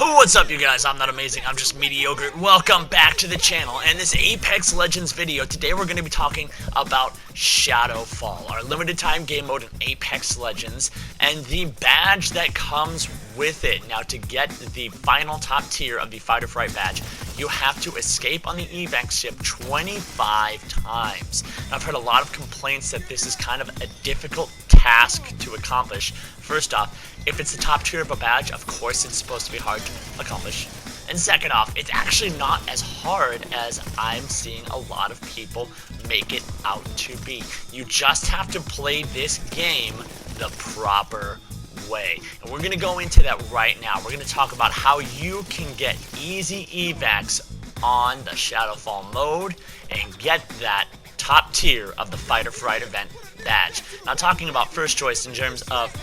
What's up, you guys? I'm not amazing, I'm just mediocre. Welcome back to the channel and this Apex Legends video. Today we're going to be talking about Shadowfall, our limited time game mode in Apex Legends, and the badge that comes with it. Now, to get the final top tier of the Fight or Fright badge, you have to escape on the Evacs ship 25 times. Now, I've heard a lot of complaints that this is kind of a difficult task to accomplish. First off, if it's the top tier of a badge, of course it's supposed to be hard to accomplish. And second off, it's actually not as hard as I'm seeing a lot of people make it out to be. You just have to play this game the proper way. And we're going to go into that right now. We're going to talk about how you can get easy evacs on the Shadowfall mode and get that top tier of the Fight or Fright event badge. Now, talking about first choice in terms of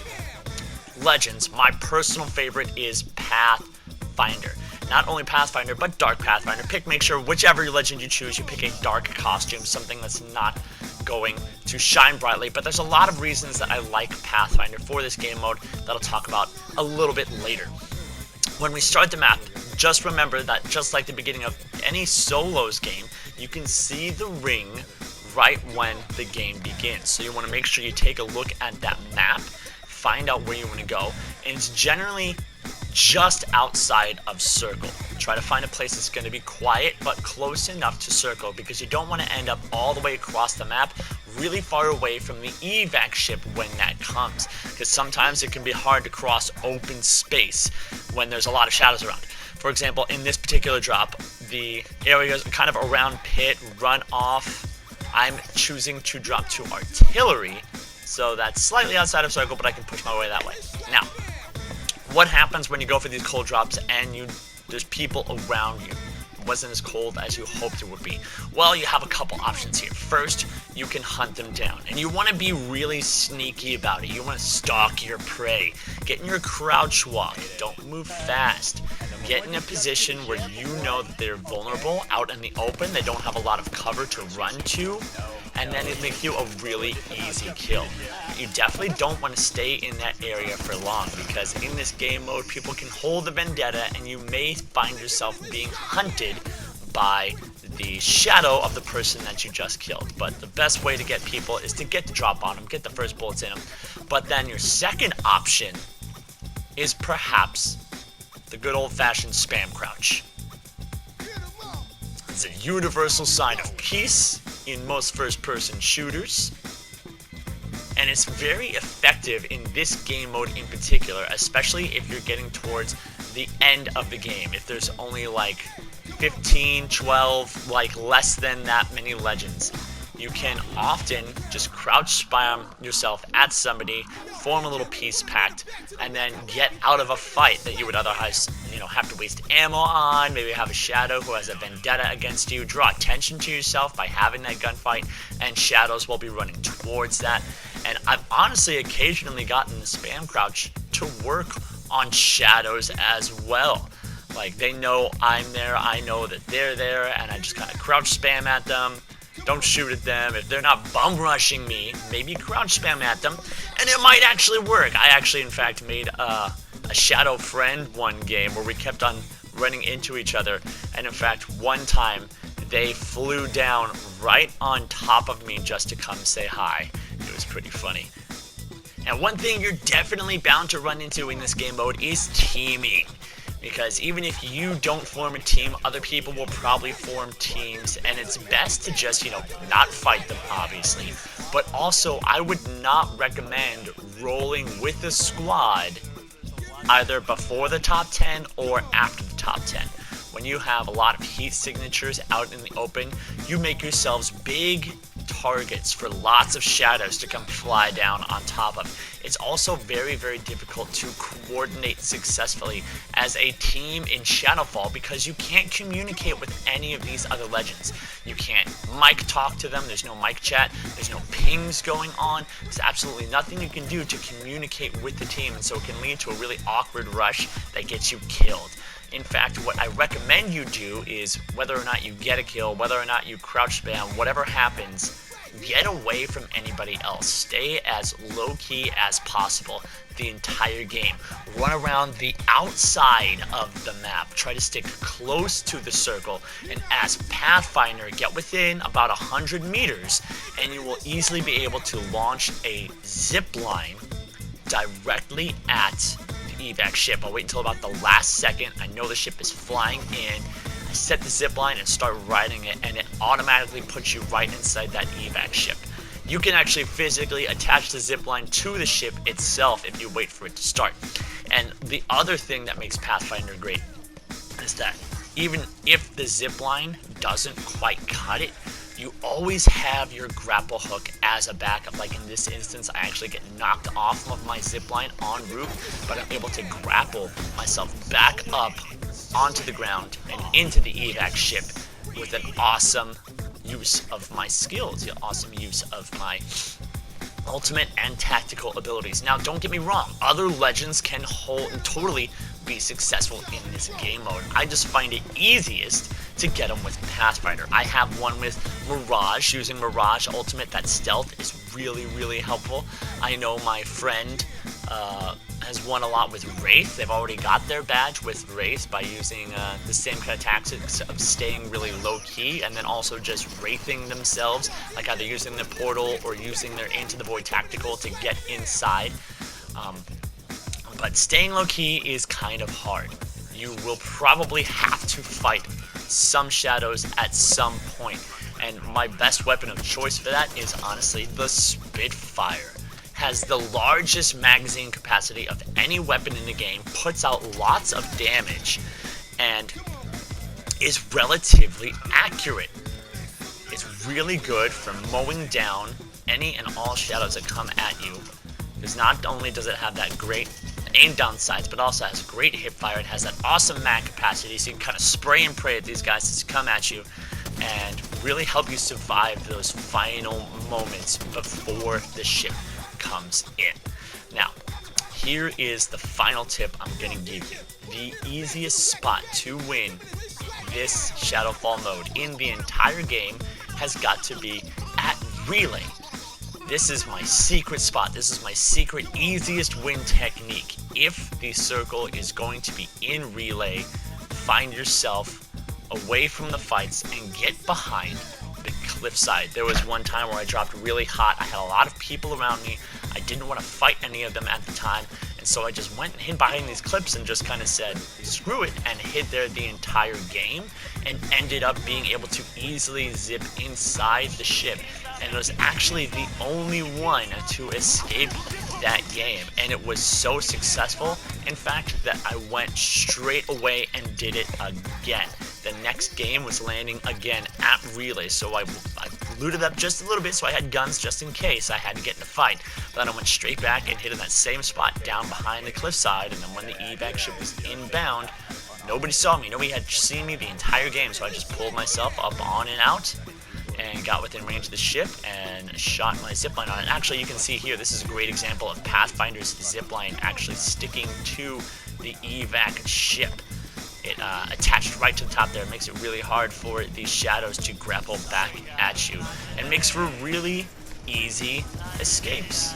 Legends, my personal favorite is Pathfinder. Not only Pathfinder, but Dark Pathfinder. Make sure whichever legend you choose, you pick a dark costume, something that's not going to shine brightly. But there's a lot of reasons that I like Pathfinder for this game mode that I'll talk about a little bit later. When we start the map, just remember that just like the beginning of any solos game, you can see the ring right when the game begins. So you want to make sure you take a look at that map, find out where you want to go, and it's generally just outside of circle. Try to find a place that's going to be quiet but close enough to circle, because you don't want to end up all the way across the map really far away from the evac ship when that comes, because sometimes it can be hard to cross open space when there's a lot of shadows around. For example, in this particular drop, the areas kind of around pit, run off, I'm choosing to drop to artillery, so that's slightly outside of circle, but I can push my way that way. Now, what happens when you go for these cold drops and there's people around you? It wasn't as cold as you hoped it would be. Well, you have a couple options here. First, you can hunt them down, and you want to be really sneaky about it. You want to stalk your prey. Get in your crouch walk. Don't move fast. Get in a position where you know that they're vulnerable, out in the open. They don't have a lot of cover to run to, and then it makes you a really easy kill. You definitely don't want to stay in that area for long, because in this game mode, people can hold the vendetta, and you may find yourself being hunted by the shadow of the person that you just killed. But the best way to get people is to get the drop on them, get the first bullets in them. But then your second option is perhaps the good old-fashioned spam crouch. It's a universal sign of peace in most first-person shooters, and it's very effective in this game mode in particular, especially if you're getting towards the end of the game. If there's only like 15, 12, like less than that many legends, you can often just crouch spam yourself at somebody, form a little peace pact, and then get out of a fight that you would otherwise, have to waste ammo on. Maybe have a shadow who has a vendetta against you. Draw attention to yourself by having that gunfight, and shadows will be running towards that. And I've honestly occasionally gotten the spam crouch to work on shadows as well. Like, they know I'm there, I know that they're there, and I just kind of crouch spam at them. Don't shoot at them. If they're not bum rushing me, maybe crouch spam at them, and it might actually work. I actually, in fact, made a shadow friend one game where we kept on running into each other, and in fact, one time they flew down right on top of me just to come say hi. It was pretty funny. And one thing you're definitely bound to run into in this game mode is teaming. Because even if you don't form a team, other people will probably form teams, and it's best to just, not fight them, obviously. But also, I would not recommend rolling with a squad either before the top 10 or after the top 10. When you have a lot of heat signatures out in the open, you make yourselves big targets for lots of shadows to come fly down on top of. It's also very, very difficult to coordinate successfully as a team in Shadowfall, because you can't communicate with any of these other legends. You can't mic talk to them, there's no mic chat, there's no pings going on, there's absolutely nothing you can do to communicate with the team, and so it can lead to a really awkward rush that gets you killed. In fact, what I recommend you do is, whether or not you get a kill, whether or not you crouch spam, whatever happens, get away from anybody else. Stay as low-key as possible the entire game. Run around the outside of the map. Try to stick close to the circle, and as Pathfinder, get within about 100 meters, and you will easily be able to launch a zip line directly at the evac ship. I'll wait until about the last second. I know the ship is flying in. I set the zip line and start riding it, and it automatically puts you right inside that evac ship. You can actually physically attach the zip line to the ship itself if you wait for it to start. And the other thing that makes Pathfinder great is that even if the zip line doesn't quite cut it, you always have your grapple hook as a backup. Like in this instance, I actually get knocked off of my zipline en route, but I'm able to grapple myself back up onto the ground and into the evac ship with an awesome use of my skills, the awesome use of my ultimate and tactical abilities. Now, don't get me wrong, other legends can totally be successful in this game mode. I just find it easiest to get them with Pathfinder. I have one with Mirage. Using Mirage Ultimate, that stealth is really, really helpful. I know my friend has won a lot with Wraith. They've already got their badge with Wraith by using the same kind of tactics of staying really low-key and then also just wraithing themselves, like either using the portal or using their Into the Void tactical to get inside. But staying low-key is kind of hard. You will probably have to fight some shadows at some point, and my best weapon of choice for that is honestly the Spitfire. Has the largest magazine capacity of any weapon in the game, puts out lots of damage, and is relatively accurate. It's really good for mowing down any and all shadows that come at you, because not only does it have that great aim down sights, but also has great hip fire. It has that awesome mag capacity, so you can kind of spray and pray at these guys as they come at you and really help you survive those final moments before the ship comes in. Now, here is the final tip I'm going to give you. The easiest spot to win this Shadowfall mode in the entire game has got to be at relay. This is my secret spot. This is my secret easiest win technique. If the circle is going to be in relay, find yourself away from the fights and get behind the cliffside. There was one time where I dropped really hot. I had a lot of people around me. I didn't want to fight any of them at the time, and so I just went and hid behind these cliffs and just kind of said, screw it, and hid there the entire game, and ended up being able to easily zip inside the ship, and was actually the only one to escape that game, and it was so successful, in fact, that I went straight away and did it again. The next game was landing again at relay, so I looted up just a little bit so I had guns just in case I had to get in a fight. But then I went straight back and hit in that same spot down behind the cliffside, and then when the evac ship was inbound, nobody saw me. Nobody had seen me the entire game, so I just pulled myself up on and out and got within range of the ship and shot my zipline on it. Actually, you can see here, this is a great example of Pathfinder's zipline actually sticking to the evac ship. It attached right to the top there. It makes it really hard for these shadows to grapple back at you, and makes for really easy escapes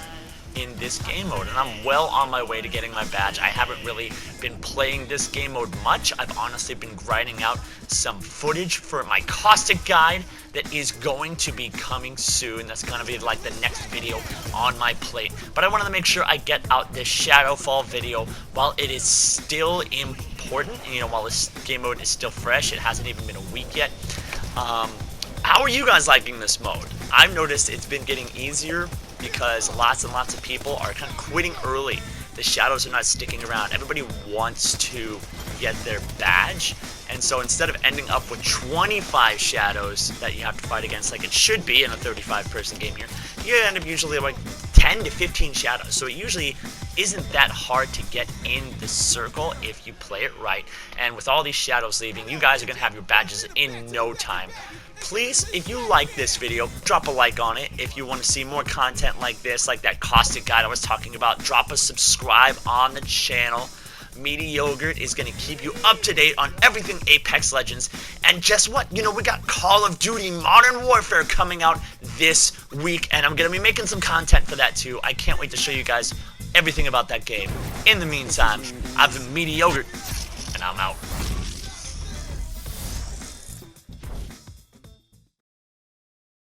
in this game mode. And I'm well on my way to getting my badge. I haven't really been playing this game mode much. I've honestly been grinding out some footage for my caustic guide that is going to be coming soon. That's going to be like the next video on my plate. But I wanted to make sure I get out this Shadowfall video while it is still important. You know, while this game mode is still fresh. It hasn't even been a week yet. How are you guys liking this mode? I've noticed it's been getting easier because lots and lots of people are kind of quitting early. The shadows are not sticking around. Everybody wants to get their badge, and so instead of ending up with 25 shadows that you have to fight against like it should be in a 35-person game here, you end up usually like 10 to 15 shadows. So it usually isn't that hard to get in the circle if you play it right. And with all these shadows leaving, you guys are going to have your badges in no time. Please, if you like this video, drop a like on it. If you want to see more content like this, like that caustic guide I was talking about, drop a subscribe on the channel. Meaty Yogurt is going to keep you up to date on everything Apex Legends. And guess what? You know, we got Call of Duty Modern Warfare coming out this week, and I'm going to be making some content for that too. I can't wait to show you guys everything about that game. In the meantime, I've been Meaty Yogurt, and I'm out.